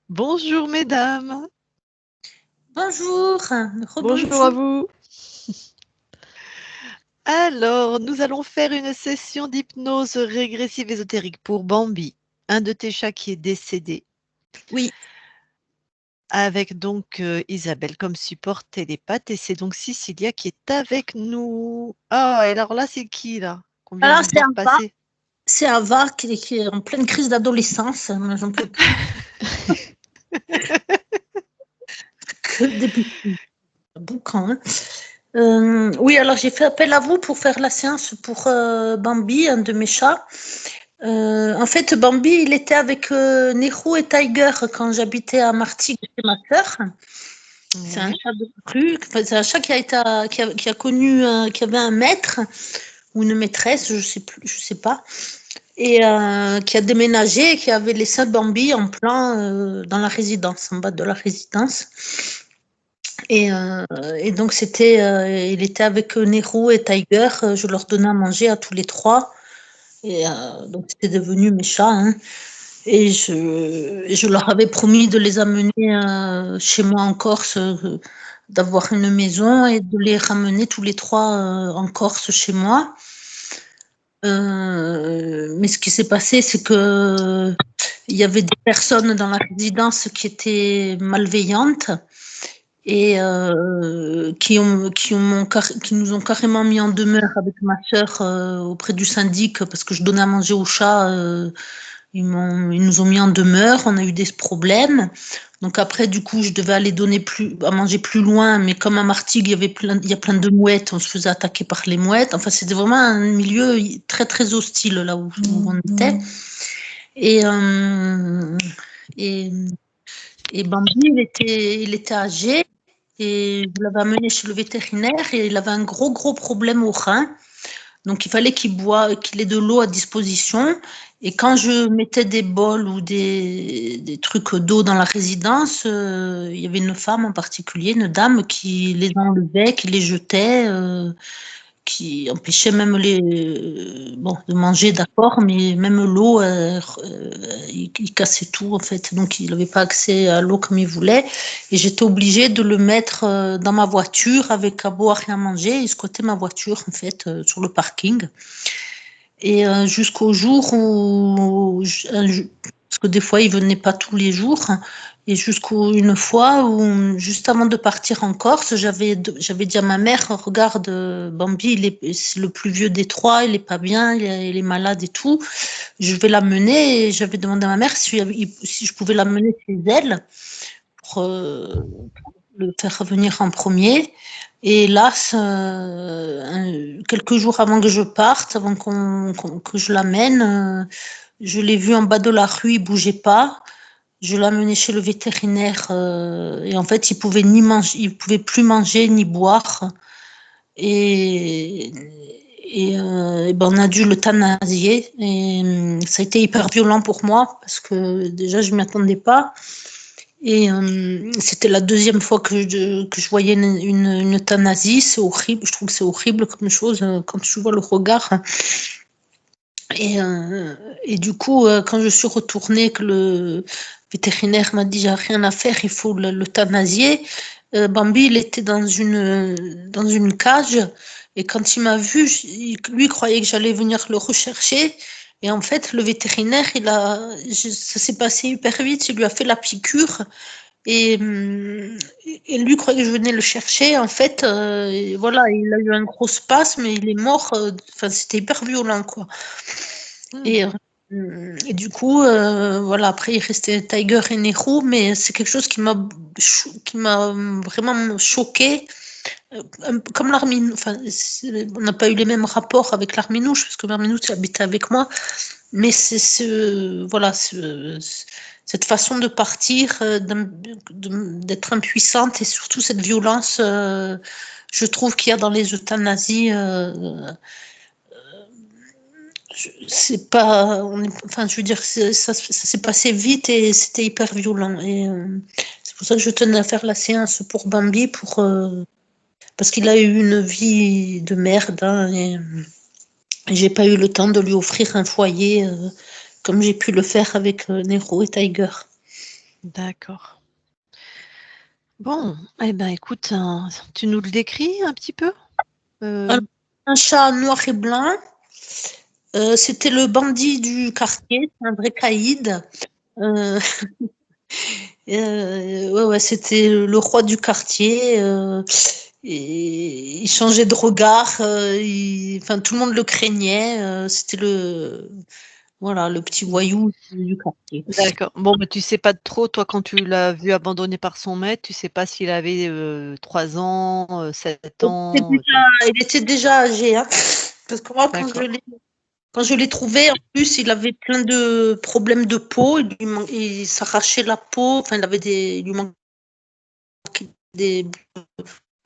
Bonjour mesdames, Bonjour, bonjour à rebonjour. vous. Alors, nous allons faire une session d'hypnose régressive ésotérique pour Bambi, un de tes chats qui est décédé, Oui, avec donc Isabelle comme support télépathe, et c'est donc Cicilia qui est avec nous. Ah, et alors là, c'est qui là qu'on vient alors de voir passer? C'est Ava qui est en pleine crise d'adolescence. Moi, j'en peux plus que des petits boucans, hein. Oui, alors j'ai fait appel à vous pour faire la séance pour Bambi, un de mes chats. En fait, Bambi, il était avec Nehru et Tiger quand j'habitais à Martigues chez ma sœur. C'est un Oui. chat de rue, enfin, c'est un chat qui a connu, qui avait un maître ou une maîtresse, je sais plus, je sais pas. Et qui a déménagé et qui avait laissé Bambi en plein dans la résidence, en bas de la résidence. Et, euh, et donc, il était avec Nehru et Tiger. Je leur donnais à manger à tous les trois. Et donc, c'était devenu mes chats, hein. Et je leur avais promis de les amener chez moi en Corse, d'avoir une maison et de les ramener tous les trois en Corse chez moi. Mais ce qui s'est passé, c'est que il y avait des personnes dans la résidence qui étaient malveillantes et qui nous ont carrément mis en demeure avec ma sœur auprès du syndic parce que je donnais à manger aux chats. Ils nous ont mis en demeure, on a eu des problèmes. Donc après, du coup, je devais aller à manger plus loin, mais comme à Martigues, il y a plein de mouettes, on se faisait attaquer par les mouettes. Enfin, c'était vraiment un milieu très, très hostile là où on était. Et, euh, et, et Bambi, il était âgé et je l'avais amené chez le vétérinaire et il avait un gros, gros problème au rein. Donc, il fallait qu'il ait de l'eau à disposition. Et quand je mettais des bols ou des trucs d'eau dans la résidence, il y avait une femme en particulier, une dame, qui les enlevait, qui les jetait, qui empêchait même bon, de manger, d'accord, mais même l'eau, il cassait tout, en fait. Donc, il n'avait pas accès à l'eau comme il voulait. Et j'étais obligée de le mettre dans ma voiture avec à boire et à manger. Il squattait ma voiture, en fait, sur le parking. Et jusqu'au jour parce que des fois, il venait pas tous les jours, hein, et jusqu'au une fois où, juste avant de partir en Corse, j'avais dit à ma mère, regarde, Bambi, c'est le plus vieux des trois, il est pas bien, il est malade et tout. Je vais l'amener et j'avais demandé à ma mère si je pouvais l'amener chez elle pour le faire revenir en premier. Et là, quelques jours avant que je parte, que je l'amène, je l'ai vu en bas de la rue, il bougeait pas. Je l'ai amené chez le vétérinaire et en fait, il pouvait plus manger ni boire. Et, et ben, on a dû l'euthanasier. Et ça a été hyper violent pour moi parce que déjà, je m'y attendais pas. Et c'était la deuxième fois que je voyais une euthanasie. C'est horrible. Je trouve que c'est horrible comme chose quand tu vois le regard. Et, euh, et du coup, quand je suis retournée, que le vétérinaire m'a dit, j'ai rien à faire, il faut l'euthanasier. Bambi, il était dans une cage. Et quand il m'a vu, lui croyait que j'allais venir le rechercher. Et en fait, le vétérinaire, ça s'est passé hyper vite. Il lui a fait la piqûre. Et, et lui croyait que je venais le chercher. En fait, et voilà, il a eu un gros spasme et il est mort. Enfin, c'était hyper violent, quoi. Hmm. Et du coup, voilà, après, il restait Tiger et Nehru, mais c'est quelque chose qui m'a vraiment choquée. Comme l'Armin, enfin, on n'a pas eu les mêmes rapports avec l'Arminouche, parce que l'Arminouche habitait avec moi, mais voilà, cette façon de partir, d'être impuissante et surtout cette violence, je trouve qu'il y a dans les euthanasies. C'est pas, enfin, je veux dire, ça s'est passé vite et c'était hyper violent. Et c'est pour ça que je tenais à faire la séance pour Bambi, parce qu'il a eu une vie de merde, hein, et j'ai pas eu le temps de lui offrir un foyer comme j'ai pu le faire avec Nero et Tiger. D'accord. Bon, eh ben, écoute, tu nous le décris un petit peu? Alors, un chat noir et blanc. C'était le bandit du quartier, un vrai caïd. Euh, ouais, c'était le roi du quartier. Et il changeait de regard. Enfin, tout le monde le craignait. C'était voilà, le petit voyou du quartier. D'accord. Bon, mais tu sais pas trop, toi, quand tu l'as vu abandonné par son maître, tu sais pas s'il avait 3 ans, 7 ans. Il était déjà âgé, hein, parce que moi, D'accord. quand je l'ai trouvé, en plus, il avait plein de problèmes de peau. Il s'arrachait la peau. Enfin, il lui manquait des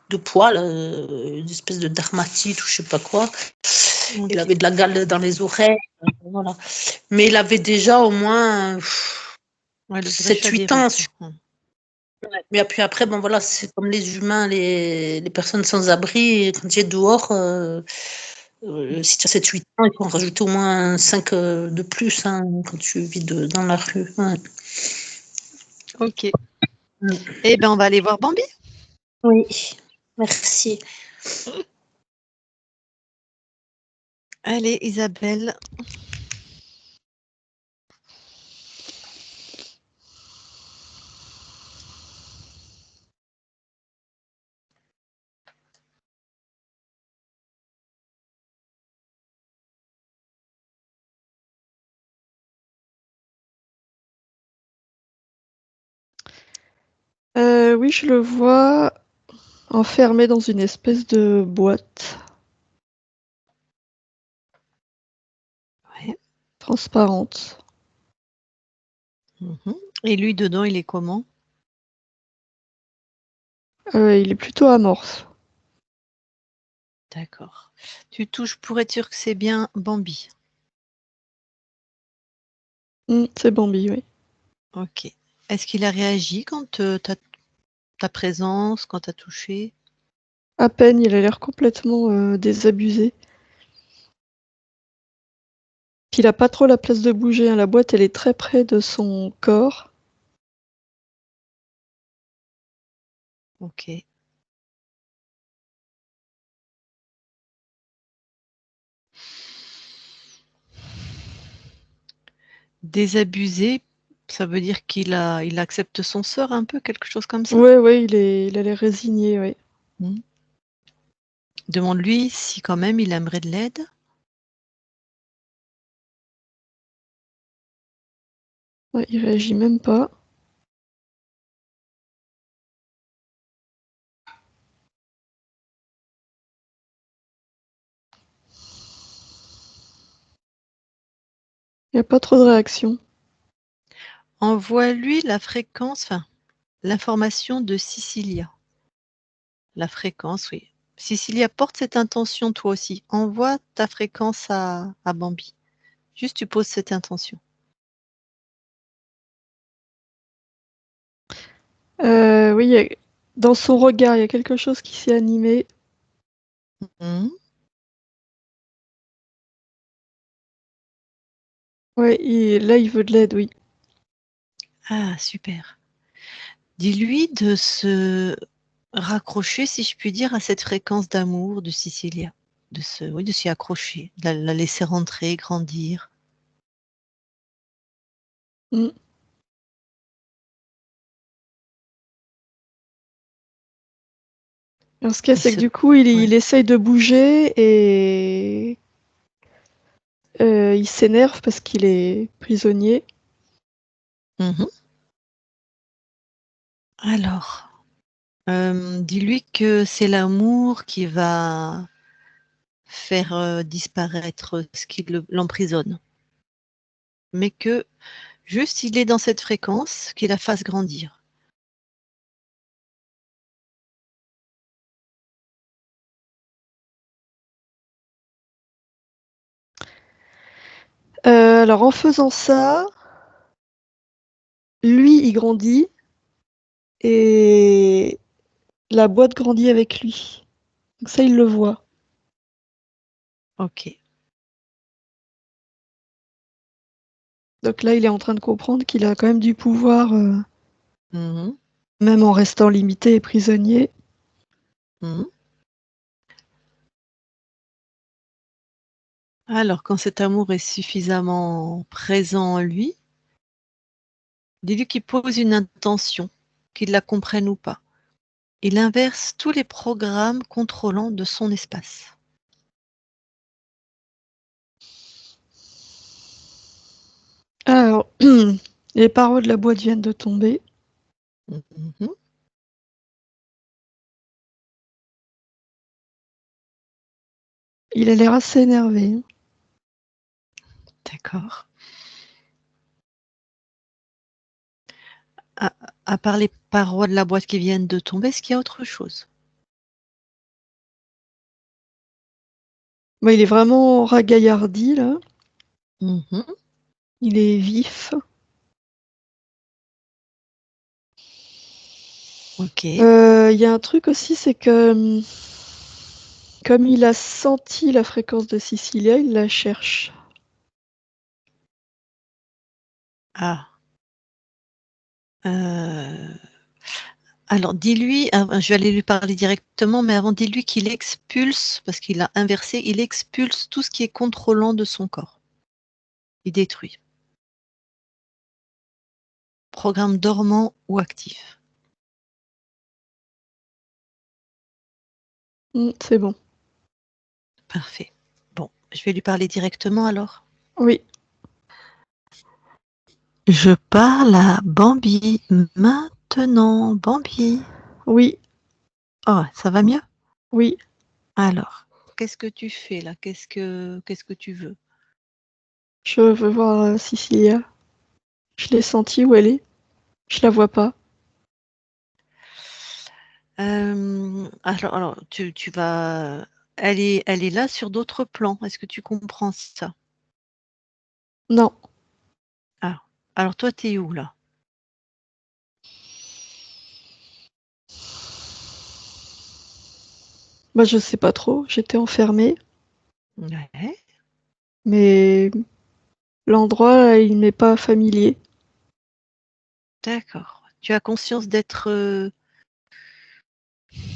de poils, une espèce de dermatite ou je sais pas quoi. Il OK. avait de la gale dans les oreilles, voilà. Mais il avait déjà au moins Ouais, le vrai chat des 7-8 rues, ans. quoi. Mais puis après, bon voilà, c'est comme les humains, les personnes sans abri, quand tu es dehors, si tu as 7-8 ans, il faut en rajouter au moins 5 de plus, hein, quand tu vis dans la rue. Ouais. OK. Eh ben, on va aller voir Bambi. Oui, merci. Allez, Isabelle. Oui, je le vois enfermé dans une espèce de boîte Ouais. transparente. Mmh. Et lui, dedans, il est comment? Il est plutôt amorphe. D'accord. Tu touches pour être sûr que c'est bien Bambi. C'est Bambi, oui. OK. Est-ce qu'il a réagi quand, ta présence, quand tu as touché? À peine, il a l'air complètement, désabusé. Puis il a pas trop la place de bouger, hein. La boîte, elle est très près de son corps. OK. Désabusé, ça veut dire il accepte son sort un peu, quelque chose comme ça? Ouais, ouais, il a l'air résigné, ouais. Mmh. Demande-lui si quand même il aimerait de l'aide. Ouais, il réagit même pas. Il y a pas trop de réaction. Envoie-lui la fréquence, enfin, l'information de Cicilia. La fréquence, oui. Cicilia, porte cette intention toi aussi. Envoie ta fréquence à Bambi. Juste tu poses cette intention. Oui, dans son regard, il y a quelque chose qui s'est animé. Mmh. Ouais, là, il veut de l'aide, oui. Ah super. Dis-lui de se raccrocher, si je puis dire, à cette fréquence d'amour de Cicilia. Oui, de s'y accrocher, de la laisser rentrer, grandir. Mmh. Alors ce qu'il y a, Et c'est que se du coup, Ouais. il essaye de bouger et il s'énerve parce qu'il est prisonnier. Mmh. Alors, dis-lui que c'est l'amour qui va faire, disparaître ce qui l'emprisonne. Mais que juste il est dans cette fréquence, qui la fasse grandir. Alors en faisant ça, lui, il grandit et la boîte grandit avec lui. Donc ça, il le voit. OK. Donc là, il est en train de comprendre qu'il a quand même du pouvoir, Mhm, même en restant limité et prisonnier. mhm. Alors, quand cet amour est suffisamment présent en lui, dis-lui qu'il pose une intention, qu'il la comprenne ou pas. Il inverse tous les programmes contrôlants de son espace. Alors, les parois de la boîte viennent de tomber. Mhm, Il a l'air assez énervé, hein. d'accord. À part les parois de la boîte qui viennent de tomber, est-ce qu'il y a autre chose? Bah, il est vraiment ragaillardi, là. Mhm, Il est vif. ok. Il y a un truc aussi, c'est que comme il a senti la fréquence de Cecilia, il la cherche. Ah. Alors dis-lui, je vais aller lui parler directement, mais avant dis-lui qu'il expulse, parce qu'il a inversé, il expulse tout ce qui est contrôlant de son corps. Il détruit. Programme dormant ou actif. C'est bon. Parfait. Bon, je vais lui parler directement alors. Oui, Je parle à Bambi maintenant. Bambi. oui, Oh, ça va mieux? oui. Alors, qu'est-ce que tu fais là? Qu'est-ce que tu veux? Je veux voir Cecilia. Je l'ai sentie où elle est. Je la vois pas. Alors, tu vas. Elle est là sur d'autres plans. Est-ce que tu comprends ça? Non. Ah. Alors toi, t'es où là? Bah, je sais pas trop. J'étais enfermée, Ouais, mais l'endroit, il m'est pas familier. d'accord. Tu as conscience d'être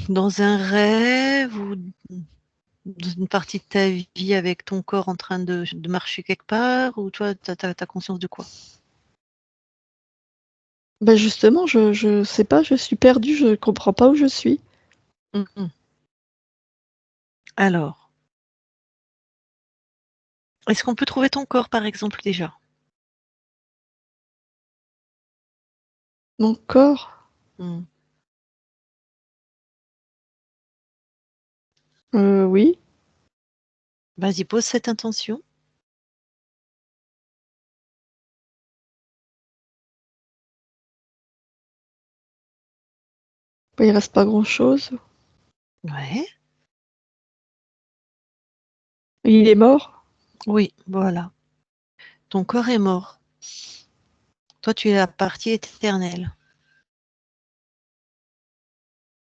dans un rêve ou dans une partie de ta vie avec ton corps en train de marcher quelque part ou toi, t'as conscience de quoi? Bah, justement, je sais pas, je suis perdue, je comprends pas où je suis. Mhm. Alors, est-ce qu'on peut trouver ton corps par exemple déjà? Mon corps? Hmm. Oui. Vas-y, pose cette intention. Bah, il reste pas grand-chose. Ouais. Il est mort? Oui, voilà. Ton corps est mort. Toi, tu es la partie éternelle.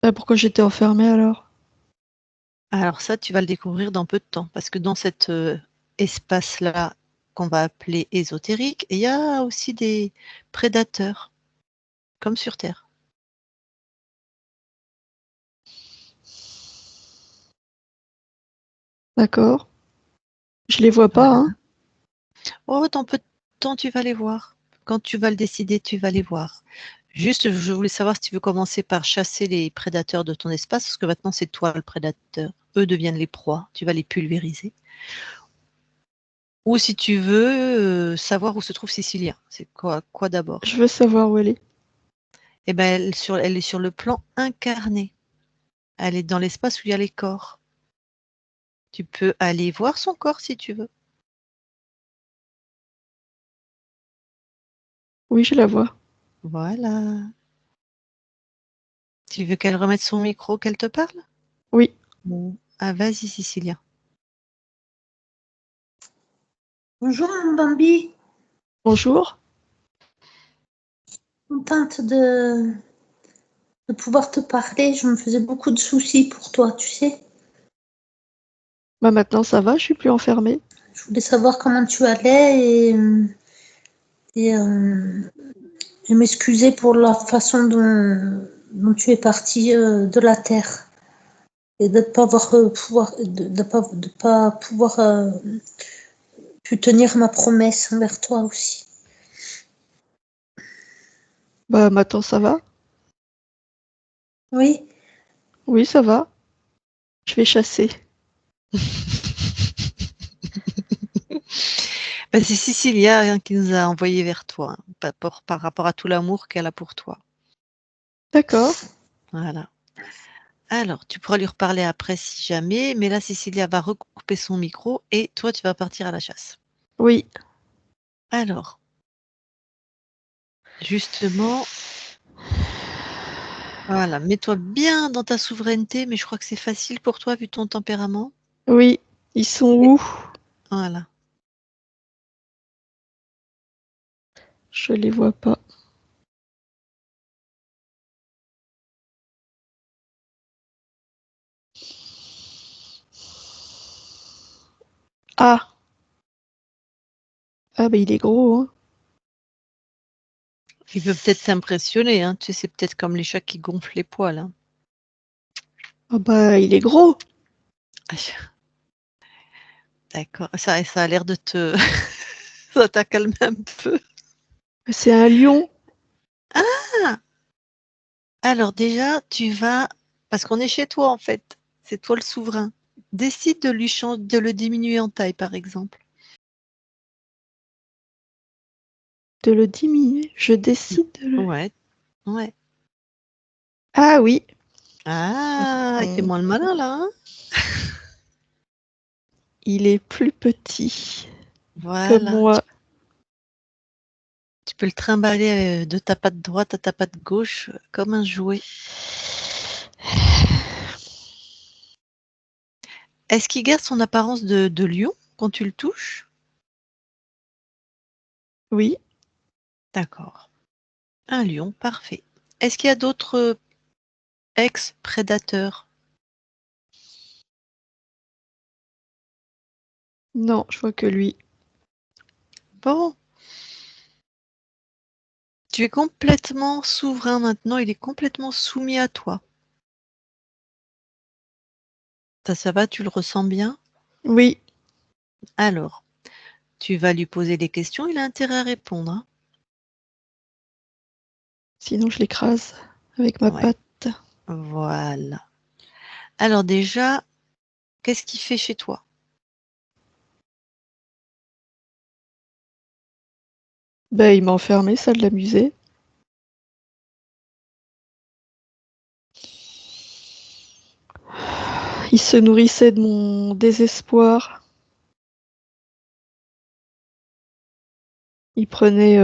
Bah, pourquoi j'étais enfermée alors? Alors ça, tu vas le découvrir dans peu de temps, parce que dans cet espace-là qu'on va appeler ésotérique, il y a aussi des prédateurs, comme sur Terre. D'accord. Je les vois pas, Voilà. hein. Oh, dans peu de temps, tu vas les voir. Quand tu vas le décider, tu vas les voir. Juste, je voulais savoir si tu veux commencer par chasser les prédateurs de ton espace, parce que maintenant, c'est toi le prédateur. Eux deviennent les proies, tu vas les pulvériser. Ou si tu veux savoir où se trouve Cécilia. C'est quoi d'abord? Je veux savoir où elle est. Eh ben, elle est sur le plan incarné. Elle est dans l'espace où il y a les corps. Tu peux aller voir son corps si tu veux. Oui, je la vois. Voilà. Tu veux qu'elle remette son micro, qu'elle te parle? Oui. Bon. Ah, vas-y, Cécilia. Bonjour mon Bambi, Bonjour. contente de pouvoir te parler. Je me faisais beaucoup de soucis pour toi, tu sais. Bah, maintenant ça va, je suis plus enfermée. Je voulais savoir comment tu allais et et m'excuser pour la façon dont tu es parti de la terre et de ne pas avoir de pas pouvoir pu tenir ma promesse envers toi aussi. Bah maintenant ça va? Oui, Oui, ça va. Je vais chasser. Bah, c'est Cecilia hein, qui nous a envoyé vers toi, hein, par rapport à tout l'amour qu'elle a pour toi. D'accord. Voilà. Alors, tu pourras lui reparler après si jamais, mais là, Cecilia va recouper son micro et toi, tu vas partir à la chasse. Oui. Alors, justement, voilà, mets-toi bien dans ta souveraineté, mais je crois que c'est facile pour toi vu ton tempérament. Oui. Ils sont Et- où? Voilà. Je les vois pas. Ah! Ah bah il est gros, hein. Il peut peut-être t'impressionner, hein. Tu sais, c'est peut-être comme les chats qui gonflent les poils, hein. Ah bah il est gros. D'accord. Ça a l'air de te ça t'a calmé un peu. C'est un lion. Ah! Alors déjà, tu vas parce qu'on est chez toi, en fait. C'est toi le souverain. Décide de le diminuer en taille, par exemple. De le diminuer. Je décide de le... Ouais, ouais. Ah oui. Ah! Fais-moi le malin, là, hein? Il est plus petit. Comme Voilà. moi. Tu peux le trimballer, de ta patte droite à ta patte gauche, comme un jouet. Est-ce qu'il garde son apparence de lion quand tu le touches? Oui. D'accord. Un lion, parfait. Est-ce qu'il y a d'autres, ex-prédateurs? Non, je vois que lui. Bon, tu es complètement souverain maintenant, il est complètement soumis à toi. Ça va, tu le ressens bien? Oui. Alors, tu vas lui poser des questions, il a intérêt à répondre, hein. Sinon je l'écrase avec ma Ouais, patte. voilà. Alors déjà, qu'est-ce qu'il fait chez toi? Bah il m'a enfermé, ça l'amusait. Il se nourrissait de mon désespoir. Il prenait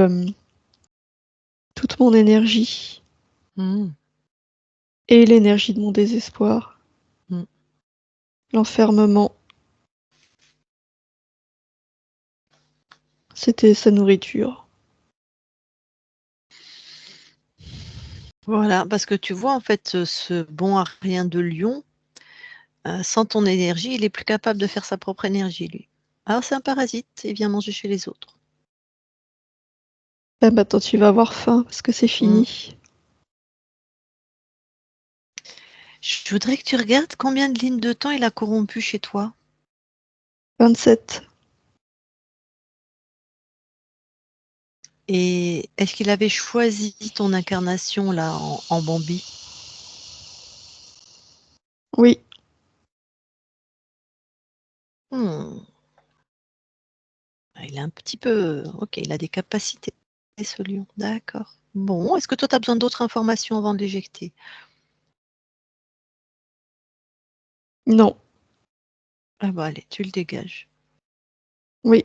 toute mon énergie Mmh. et l'énergie de mon désespoir. Mmh. L'enfermement, c'était sa nourriture. Voilà, parce que tu vois, en fait, ce bon à rien de lion, sans ton énergie, il est plus capable de faire sa propre énergie, lui. Alors c'est un parasite, il vient manger chez les autres. Bah maintenant tu vas avoir faim parce que c'est Mmh. fini. Je voudrais que tu regardes combien de lignes de temps il a corrompu chez toi? 27. Et est-ce qu'il avait choisi ton incarnation là en Bambi? Oui. Mmh. Ah, il est un petit peu OK, il a des capacités ce lion, d'accord. Bon, est-ce que toi tu as besoin d'autres informations avant de l'éjecter? Non. Ah bah allez, tu le dégages. Oui.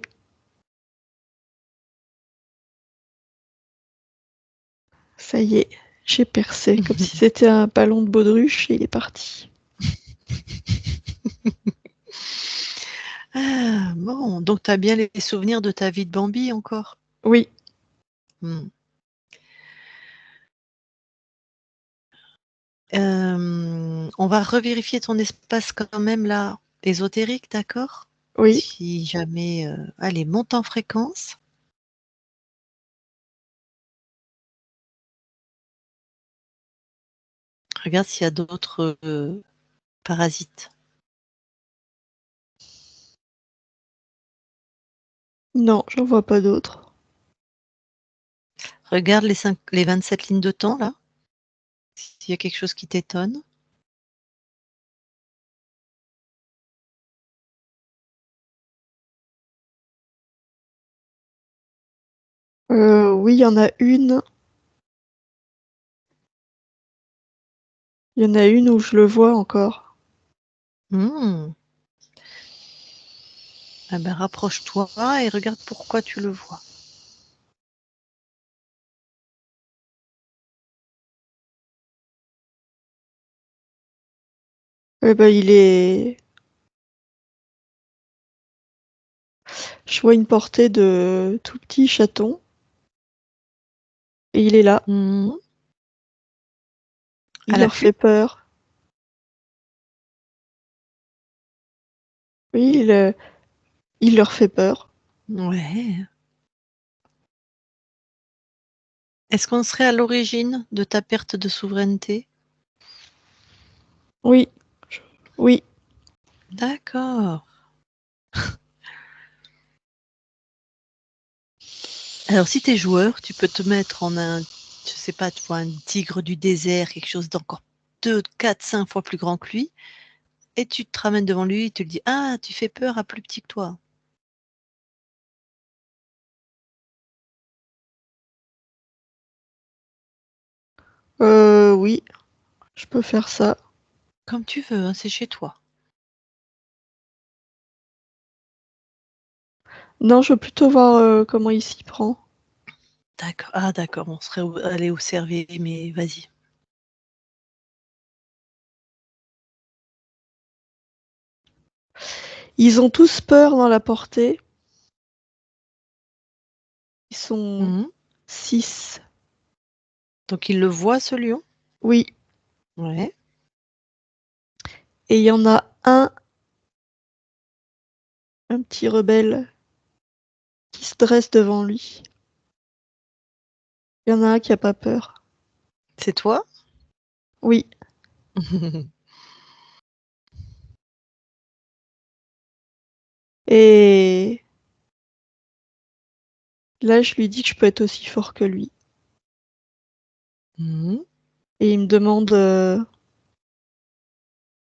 Ça y est, j'ai percé comme si c'était un ballon de baudruche et il est parti. Ah bon, donc tu as bien les souvenirs de ta vie de Bambi encore? Oui. Mmh. On va revérifier ton espace quand même là, ésotérique, d'accord? Oui. Si jamais, allez, monte en fréquence. Regarde s'il y a d'autres parasites. Non, j'en vois pas d'autres. Regarde les 27 lignes de temps, là. S'il y a quelque chose qui t'étonne. Oui, il y en a une. Il y en a une où je le vois encore. Hmm. Ah ben, rapproche-toi et regarde pourquoi tu le vois. Eh ben, je vois une portée de tout petit chaton. Et il est là. Hmm. À Il leur l'affût? fait peur. Oui, il leur fait peur. Ouais. Est-ce qu'on serait à l'origine de ta perte de souveraineté? Oui, oui. D'accord. Alors, si tu es joueur, tu peux te mettre en un, je sais pas, tu vois, un tigre du désert, quelque chose d'encore 2, 4, 5 fois plus grand que lui, et tu te ramènes devant lui et tu lui dis: «Ah, tu fais peur à plus petit que toi». Oui, je peux faire ça. Comme tu veux, hein, c'est chez toi. Non, je veux plutôt voir comment il s'y prend. D'accord. Ah d'accord, on serait allé observer, mais vas-y. Ils ont tous peur dans la portée. Ils sont Mmh. 6. Donc il le voit ce lion? Oui. Ouais. Et il y en a un petit rebelle, qui se dresse devant lui. Il y en a un qui a pas peur. C'est toi? Oui. Et là, je lui dis que je peux être aussi fort que lui. Mmh. Et il me demande,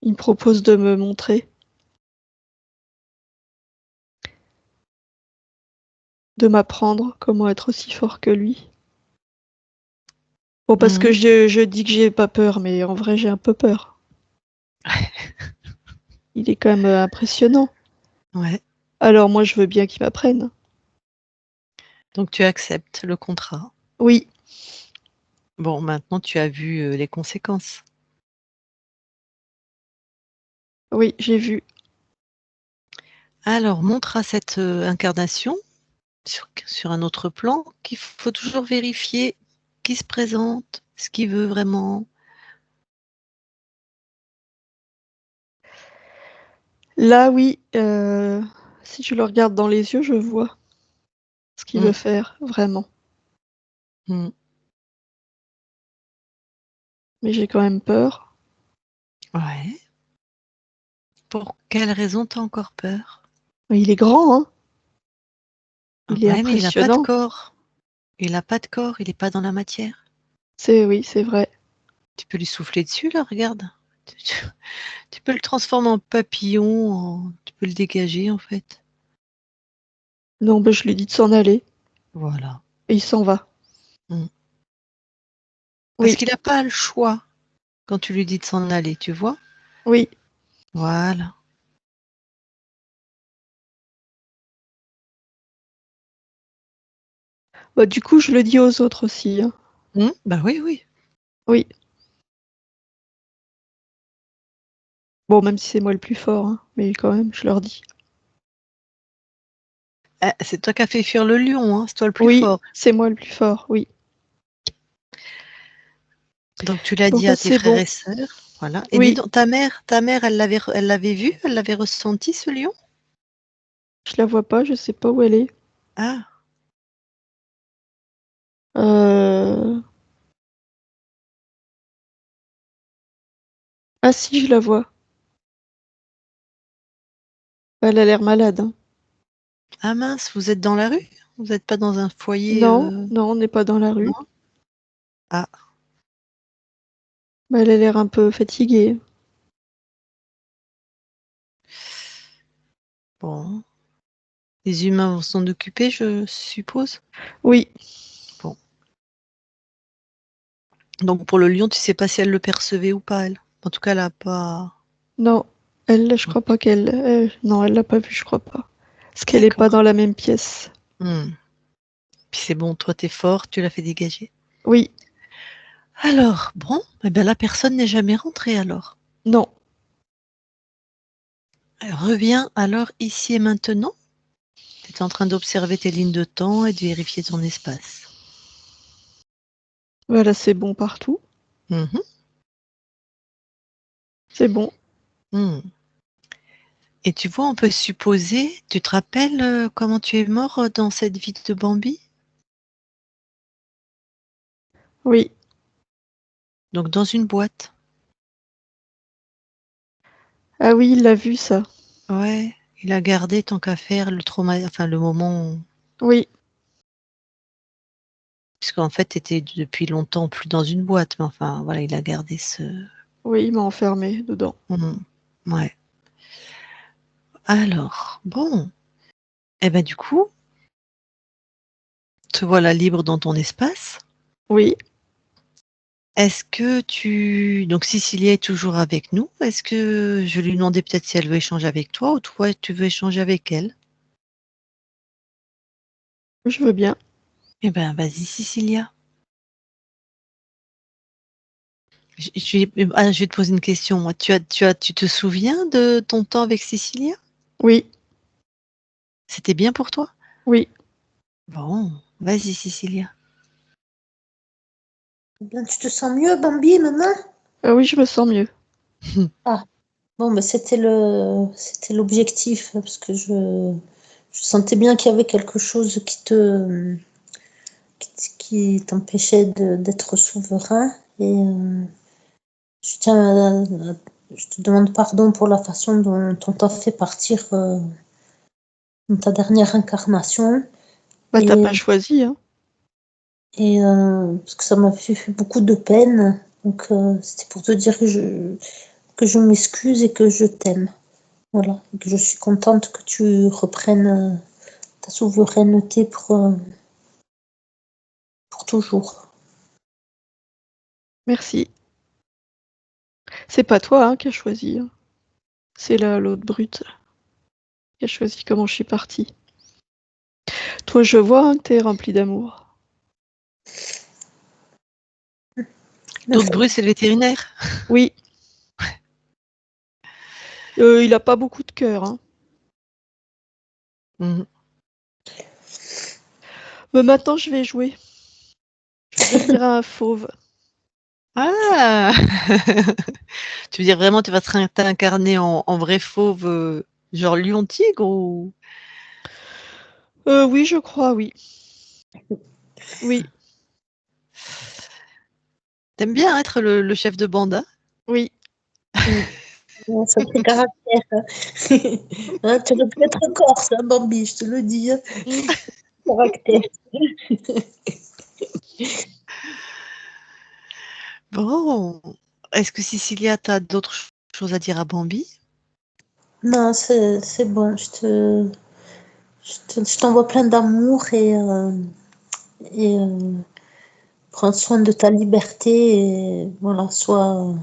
il me propose de me montrer, de m'apprendre comment être aussi fort que lui. Bon, parce que Mmh. je dis que j'ai pas peur, mais en vrai, j'ai un peu peur. Il est quand même impressionnant. Ouais. Alors moi, je veux bien qu'il m'apprenne. Donc tu acceptes le contrat. Oui, Bon, maintenant tu as vu, les conséquences. oui, j'ai vu. Alors montre à cette, incarnation, sur un autre plan, qu'il faut toujours vérifier qui se présente, ce qu'il veut vraiment. Là, oui, si je le regarde dans les yeux, je vois ce qu'il veut Mmh. faire, vraiment. Mmh. Mais j'ai quand même peur. Ouais. Pour quelle raison tu as encore peur? Mais il est grand, hein. Il est Ouais, mais il a pas de impressionnant. corps. Il a pas de corps, il est pas dans la matière. Oui, c'est vrai. Tu peux lui souffler dessus là, regarde. Tu peux le transformer en papillon, tu peux le dégager en fait. Non, bah, je lui dis de s'en aller Voilà. et il s'en va. Mmh. Parce Oui, qu'il a pas le choix quand tu lui dis de s'en aller, tu vois? oui. Voilà. Bah, du coup, je le dis aux autres aussi, hein. Mmh. Bah oui, oui. Oui. Bon, même si c'est moi le plus fort, hein, mais quand même, je leur dis. C'est toi qui as fait fuir le lion, hein, c'est toi le plus Oui, fort. c'est moi le plus fort, oui. Donc tu l'as Bon, dit bah, à tes c'est frères bon. et sœurs, voilà. Et dis Oui, donc, ta mère, elle l'avait vu? Elle l'avait ressenti ce lion? je la vois pas, je sais pas où elle est. Ah, Euh, Ah si, je la vois. Elle a l'air malade, hein. Ah mince, vous êtes dans la rue? Vous n'êtes pas dans un foyer Non, non, on n'est pas dans la non? rue. Ah, Elle a l'air un peu fatiguée. bon. Les humains vont s'en occuper, je suppose? Oui, Bon. Donc pour le lion, tu sais pas si elle le percevait ou pas, elle? En tout cas, elle a pas. non. Elle, je crois pas qu'elle... non, elle l'a pas vu, je crois pas. Parce qu'elle est pas D'accord. dans la même pièce. Puis c'est bon, toi t'es fort, tu l'as fait dégager. Oui, Alors, bon, eh ben la personne n'est jamais rentrée alors. non. Reviens alors ici et maintenant. Tu es en train d'observer tes lignes de temps et de vérifier ton espace. Voilà, c'est bon partout. Mhm. C'est bon. Et tu vois, on peut supposer, tu te rappelles comment tu es mort dans cette vie de Bambi? Oui. Donc dans une boîte. Ah oui, il l'a vu, ça. Ouais, il a gardé tant qu'à faire le trauma, enfin le moment, Oui, puisqu'en fait, tu étais depuis longtemps plus dans une boîte, mais enfin voilà, il a gardé ce. oui, il m'a enfermé dedans. Ouais. Alors, bon, eh ben du coup, te voilà libre dans ton espace. Oui, Est-ce que donc Cicilia est toujours avec nous? Est-ce que je lui demandais peut-être si elle veut échanger avec toi ou toi tu veux échanger avec elle? je veux bien. Eh ben vas-y Cicilia. Je vais te poser une question. Moi, tu te souviens de ton temps avec Cicilia? Oui, C'était bien pour toi? oui. Bon, vas-y Cicilia. Eh bien, tu te sens mieux, Bambi, maintenant? Ah oui, je me sens mieux. Ah, bon, bah, c'était l'objectif, parce que je sentais bien qu'il y avait quelque chose qui t'empêchait d'être souverain. Et je tiens je te demande pardon pour la façon dont on t'a fait partir dans ta dernière incarnation. Bah, t'as Et, pas choisi, hein. et parce que ça m'a fait beaucoup de peine. Donc, c'était pour te dire que je m'excuse et que je t'aime. Voilà. Et que je suis contente que tu reprennes ta souveraineté pour toujours. Merci. C'est pas toi, hein, qui a choisi, hein. C'est l'autre brute qui a choisi comment je suis partie. Toi, je vois, hein, que t'es rempli d'amour. Donc Merci. Bruce, c'est le vétérinaire? Oui. Il a pas beaucoup de cœur, hein. Mhm. Mais maintenant, je vais jouer. Je vais devenir un fauve. Ah! Tu veux dire vraiment tu vas t'incarner en vrai fauve, genre lion-tigre ou? Oui, je crois, oui. Oui, T'aimes bien être le chef de bande, hein? oui. Ouais, sacré caractère. Hein, tu aurais pu être corse, hein, Bambi, je te le dis. Hein. Mm. Caractère. Bon. Est-ce que Cecilia, tu as d'autres choses à dire à Bambi? Non, c'est bon. Je t'envoie plein d'amour et prends soin de ta liberté et voilà, sois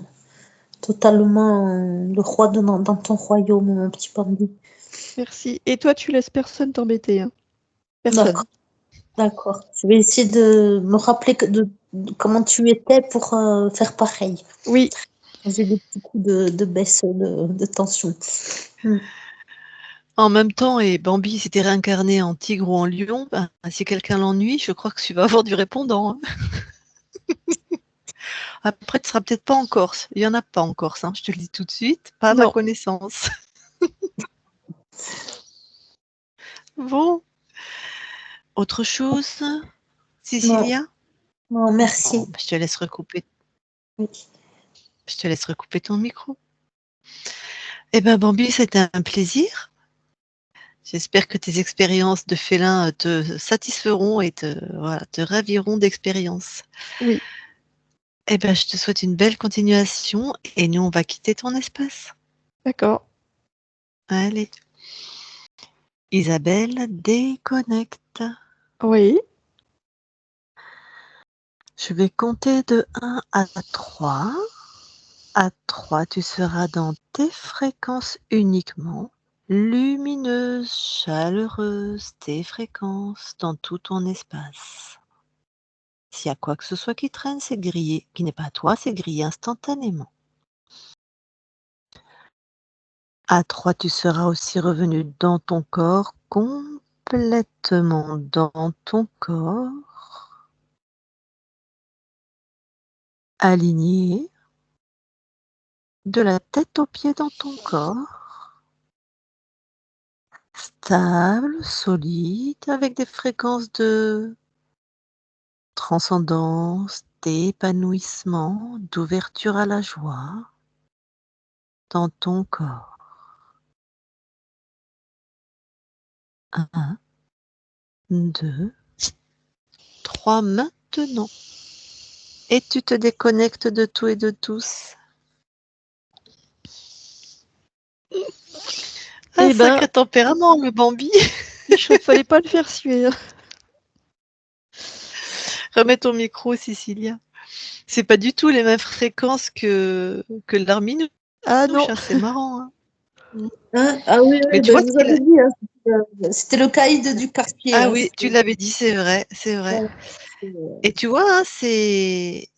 totalement le roi dans ton royaume, mon petit Bambi. Merci. Et toi, tu laisses personne t'embêter, hein. Personne. D'accord, d'accord. Je vais essayer de me rappeler de comment tu étais pour faire pareil. Oui, J'ai des petits coups de baisse de tension. Hmm. En même temps, et Bambi s'était réincarné en tigre ou en lion, ben, si quelqu'un l'ennuie, je crois que tu vas avoir du répondant, hein. Après, tu seras peut-être pas en Corse. Il y en a pas en Corse, hein, je te le dis tout de suite, pas à ma non. connaissance. Bon, autre chose, Non, Cécilia? non, merci. Bon, ben, je te laisse recouper. Oui. Je te laisse recouper ton micro. Eh bien, Bambi, c'était un plaisir. J'espère que tes expériences de félin te satisferont et te raviront d'expérience. Oui, Eh bien, je te souhaite une belle continuation et nous, on va quitter ton espace. d'accord. Allez. Isabelle, déconnecte. Oui, Je vais compter de 1 à 3. À 3, tu seras dans tes fréquences uniquement, lumineuses, chaleureuses, tes fréquences dans tout ton espace. S'il y a quoi que ce soit qui traîne, c'est grillé. Qui n'est pas à toi, c'est grillé instantanément. À 3, tu seras aussi revenu dans ton corps, complètement dans ton corps, aligné, de la tête aux pieds dans ton corps, stable, solide, avec des fréquences de transcendance, d'épanouissement, d'ouverture à la joie dans ton corps. 1, 2, 3 maintenant. Et tu te déconnectes de tout et de tous. Un eh ben, sacré tempérament, le Bambi. il ne fallait pas le faire suer. Remets ton micro, Cécilia. C'est pas du tout les mêmes fréquences que l'arminouche, Ah non, hein, c'est marrant. Hein. Hein? Ah oui, Mais oui, tu ben, vois je vous qu'il a... avais dit, hein, c'était le caïd du quartier. Ah Hein, oui, tu l'avais dit, c'est vrai, c'est vrai. ouais, Et tu vois, hein, c'est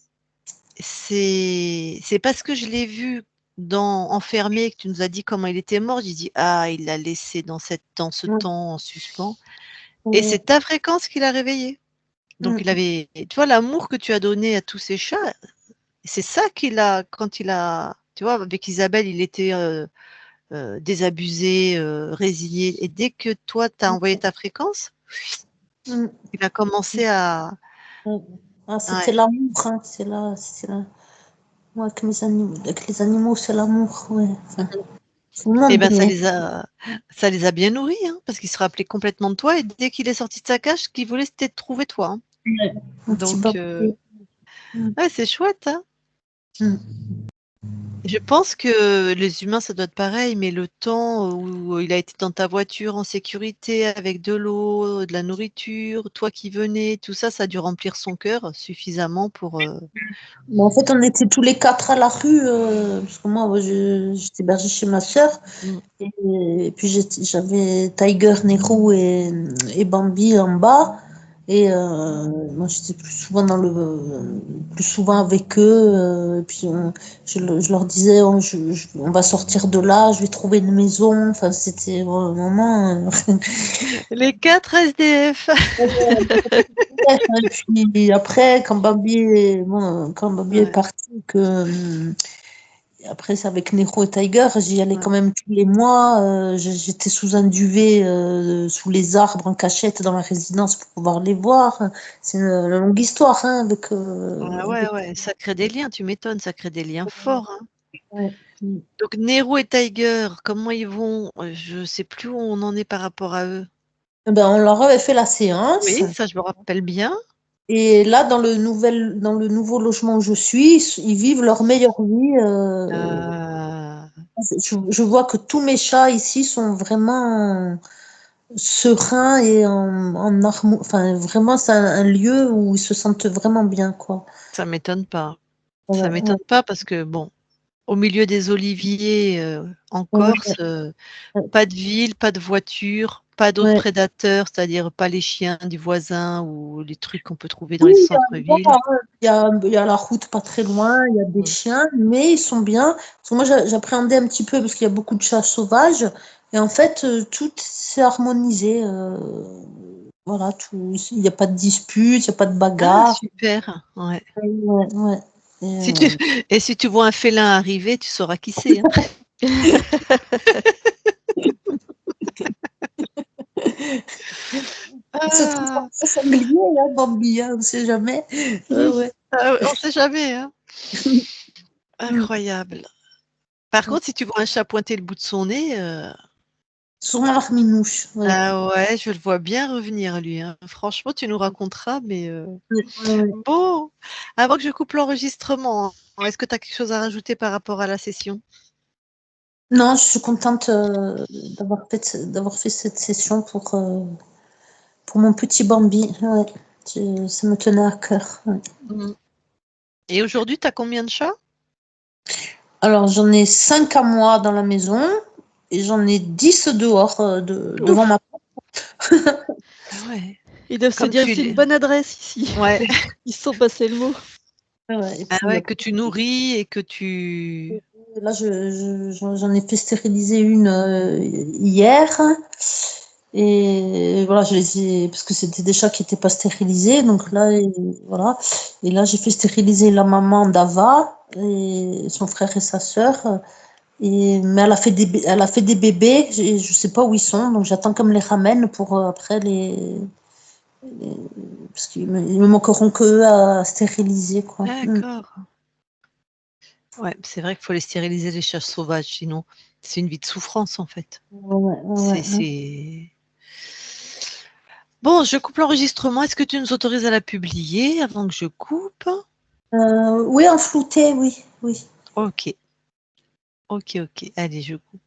parce que je l'ai vu enfermé, que tu nous as dit comment il était mort, j'ai dit ah, il l'a laissé dans ce ouais, temps en suspens. Et ouais, c'est ta fréquence qui l'a réveillé. Donc il mm, avait, tu vois, l'amour que tu as donné à tous ces chats, c'est ça qu'il a quand il a, tu vois, avec Isabelle, il était désabusé, résigné. Et dès que toi, tu as envoyé ta fréquence, mm, il a commencé à, ouais. Ah, ouais. c'était l'amour, hein, c'est là. Moi, avec les animaux, c'est l'amour, ouais. Enfin, tout le Et monde, ben mais ça les a bien nourris, hein, parce qu'il se rappelait complètement de toi. Et dès qu'il est sorti de sa cage, ce qu'il voulait, c'était te trouver toi. Hein. ouais, un petit Donc, bambou. Mm, ouais, c'est chouette. Hein. mm. Je pense que les humains, ça doit être pareil, mais le temps où il a été dans ta voiture en sécurité avec de l'eau, de la nourriture, toi qui venais, tout ça, ça a dû remplir son cœur suffisamment pour. Mais en fait, on était tous les quatre à la rue, parce que moi, j'étais hébergée chez ma sœur. Mm. Et puis j'avais Tiger, Nehru et Bambi en bas. Et moi j'étais plus souvent avec eux. Et puis je leur disais on va sortir de là, je vais trouver une maison. Enfin c'était vraiment. Les 4 SDF. Et puis après quand Bambi est Ouais, parti après, c'est avec Nero et Tiger, j'y allais ouais. quand même tous les mois. J'étais sous un duvet, sous les arbres, en cachette dans la résidence pour pouvoir les voir. C'est une longue histoire, hein, avec. Ouais, ouais, ça crée des liens, tu m'étonnes, ça crée des liens forts. Hein. Ouais. Mm. Donc Nero et Tiger, comment ils vont? Je sais plus où on en est par rapport à eux. Eh ben, on leur avait fait la séance. Oui, ça je me rappelle bien. Et là, dans le nouveau logement où je suis, ils vivent leur meilleure vie. Ah, Je vois que tous mes chats ici sont vraiment serein et en harmonie. Enfin, vraiment, c'est un lieu où ils se sentent vraiment bien, quoi. ça m'étonne pas. Ça Ouais, m'étonne ouais, pas parce que bon, au milieu des oliviers en ouais, Corse, pas de ville, pas de voiture, pas d'autres ouais. prédateurs, c'est-à-dire pas les chiens du voisin ou les trucs qu'on peut trouver dans Oui, les centres-villes. il y a la route pas très loin, il y a des Mm. chiens, mais ils sont bien. Parce que moi, j'appréhendais un petit peu parce qu'il y a beaucoup de chats sauvages. Et en fait, tout s'est harmonisé. Voilà, tout, il n'y a pas de dispute, il n'y a pas de Ah, bagarre. super. Ouais. Ouais, ouais. Et, Si tu, et si tu vois un félin arriver, tu sauras qui c'est. Hein. ça trouve Ah, pas sanglier, hein, Bambi, hein, on ne sait jamais. Ouais, ouais. ah, on sait jamais. Hein. Incroyable. Par contre, si tu vois un chat pointer le bout de son nez, Sûrement leur minouche. Ouais. ah ouais, je le vois bien revenir, lui. Hein. Franchement, tu nous raconteras, mais Ouais. bon. Avant que je coupe l'enregistrement, est-ce que tu as quelque chose à rajouter par rapport à la session? Non, je suis contente d'avoir fait cette session pour mon petit Bambi. Ouais. Ça me tenait à cœur. Ouais. Et aujourd'hui, tu as combien de chats? Alors, j'en ai 5 à moi dans la maison et j'en ai 10 dehors devant ma porte. Ah ouais. Ils doivent se Comme dire tu c'est une les... bonne adresse ici. Ouais. Ils se sont passés le mot. Ouais, et Ah puis, ouais, que tu nourris et que tu... là, j'en ai fait stériliser une hier. Et voilà, parce que c'était des chats qui n'étaient pas stérilisés. Donc là, voilà. Et là, j'ai fait stériliser la maman d'Ava et son frère et sa sœur. Mais elle a fait des bébés. Je sais pas où ils sont. Donc j'attends qu'elle me les ramène pour après parce il me manqueront qu'eux à stériliser, quoi. D'accord. Ouais, c'est vrai qu'il faut les stériliser, les chats sauvages, sinon c'est une vie de souffrance, en fait. C'est... Bon, je coupe l'enregistrement. Est-ce que tu nous autorises à la publier avant que je coupe? Oui, en flouté, oui. Ok. Ok. Allez, je coupe.